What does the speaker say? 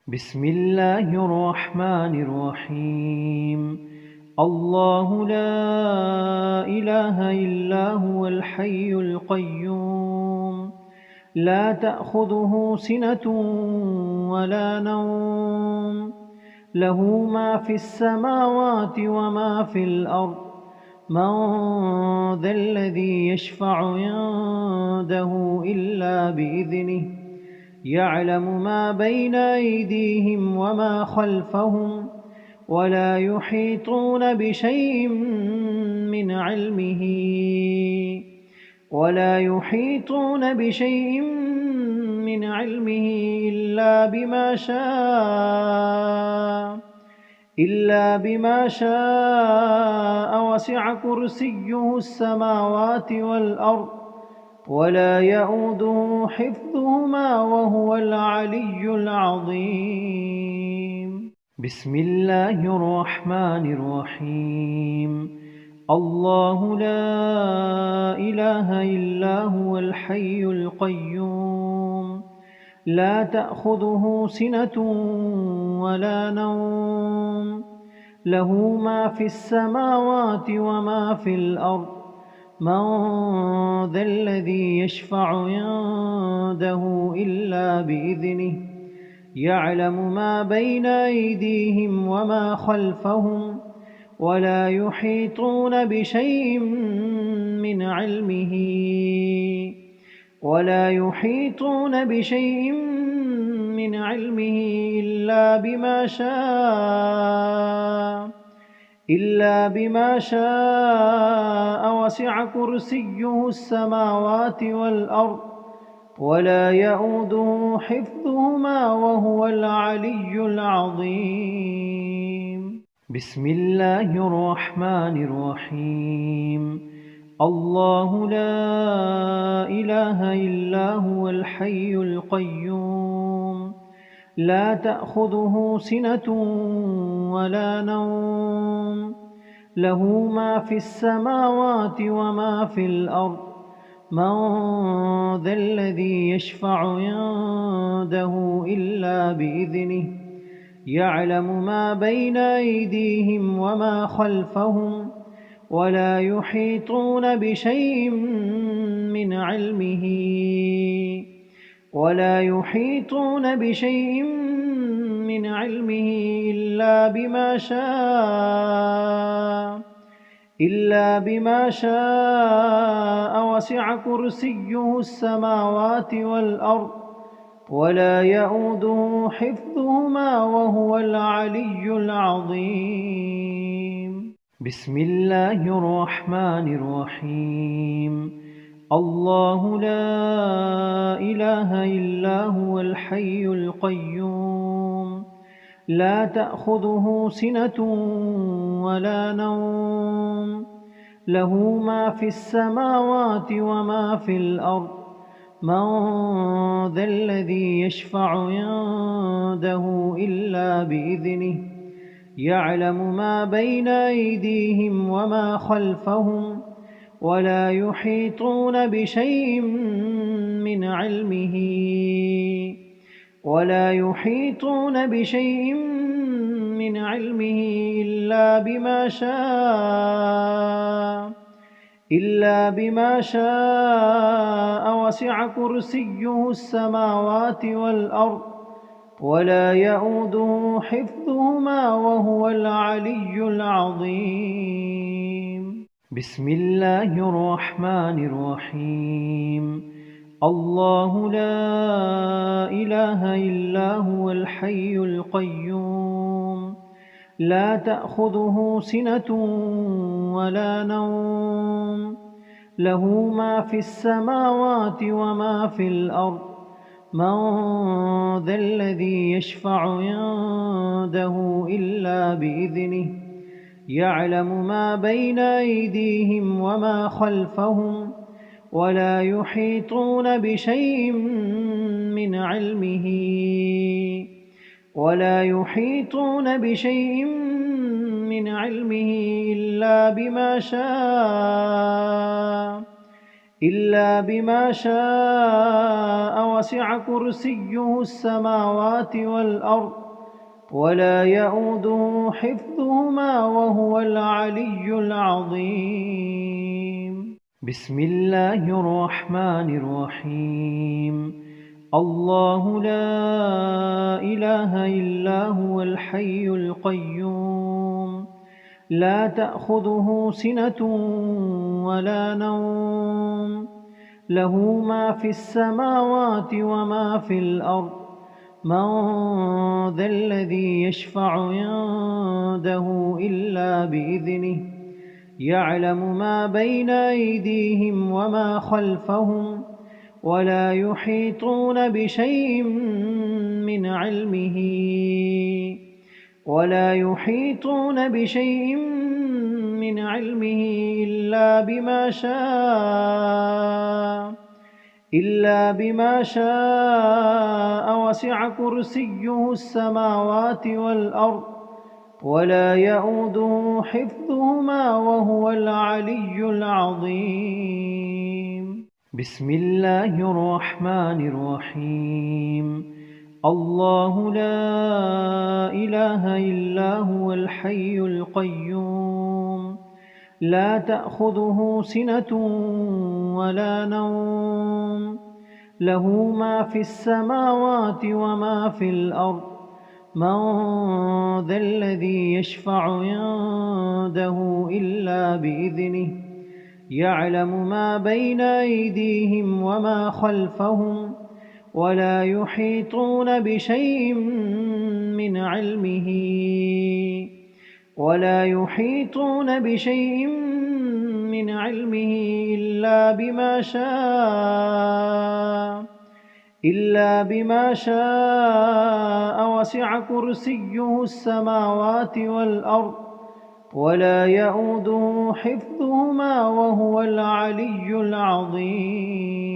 بسم الله الرحمن الرحيم. الله لا إله إلا هو الحي القيوم، لا تأخذه سنة ولا نوم، له ما في السماوات وما في الأرض. من ذا الذي يشفع عنده إلا بإذنه، يعلم ما بين أيديهم وما خلفهم، ولا يحيطون بشيء من علمه إلا بما شاء، وسع كرسيه السماوات والأرض، ولا يئوده حفظهما وهو العلي العظيم. بسم الله الرحمن الرحيم. الله لا إله إلا هو الحي القيوم، لا تأخذه سنة ولا نوم، له ما في السماوات وما في الأرض. من ذا الذي يشفع عنده إلا بإذنه، يعلم ما بين أيديهم وما خلفهم، ولا يحيطون بشيء من علمه إلا بما شاء، وسع كرسيه السماوات والأرض، ولا يئوده حفظهما وهو العلي العظيم. بسم الله الرحمن الرحيم. الله لا إله إلا هو الحي القيوم، لا تأخذه سنة ولا نوم، له ما في السماوات وما في الأرض. من ذا الذي يشفع عنده إلا بإذنه، يعلم ما بين أيديهم وما خلفهم، ولا يحيطون بشيء من علمه إلا بما شاء، وسع كرسيه السماوات والأرض، ولا يئوده حفظهما وهو العلي العظيم. بسم الله الرحمن الرحيم. الله لا إله إلا هو الحي القيوم، لا تأخذه سنة ولا نوم، له ما في السماوات وما في الأرض. من ذا الذي يشفع عنده إلا بإذنه، يعلم ما بين أيديهم وما خلفهم، ولا يحيطون بشيء من علمه إلا بما شاء، وسع كرسيه السماوات والأرض، ولا يئوده حفظهما وهو العلي العظيم. بسم الله الرحمن الرحيم. الله لا إله إلا هو الحي القيوم، لا تأخذه سنة ولا نوم، له ما في السماوات وما في الأرض. من ذا الذي يشفع عنده إلا بإذنه، يعلم ما بين أيديهم وما خلفهم، ولا يحيطون بشيء من علمه إلا بما شاء وسع كرسيه السماوات والأرض ولا يئوده حفظهما وهو العلي العظيم. بسم الله الرحمن الرحيم. الله لا إله إلا هو الحي القيوم لا تأخذه سنة ولا نوم له ما في السماوات وما في الأرض من ذا الذي يشفع عنده إلا بإذنه يعلم ما بين أيديهم وما خلفهم ولا يحيطون بشيء من علمه إلا بما شاء وسع كرسيه السماوات والأرض ولا يئوده حفظهما وهو العلي العظيم. بسم الله الرحمن الرحيم. الله لا إله إلا هو الحي القيوم لا تأخذه سنة ولا نوم له ما في السماوات وما في الأرض من ذا الذي يشفع عنده إلا بإذنه يعلم ما بين أيديهم وما خلفهم ولا يحيطون بشيء من علمه إلا بما شاء وسع كرسيه السماوات والأرض ولا يئوده حفظهما وهو العلي العظيم.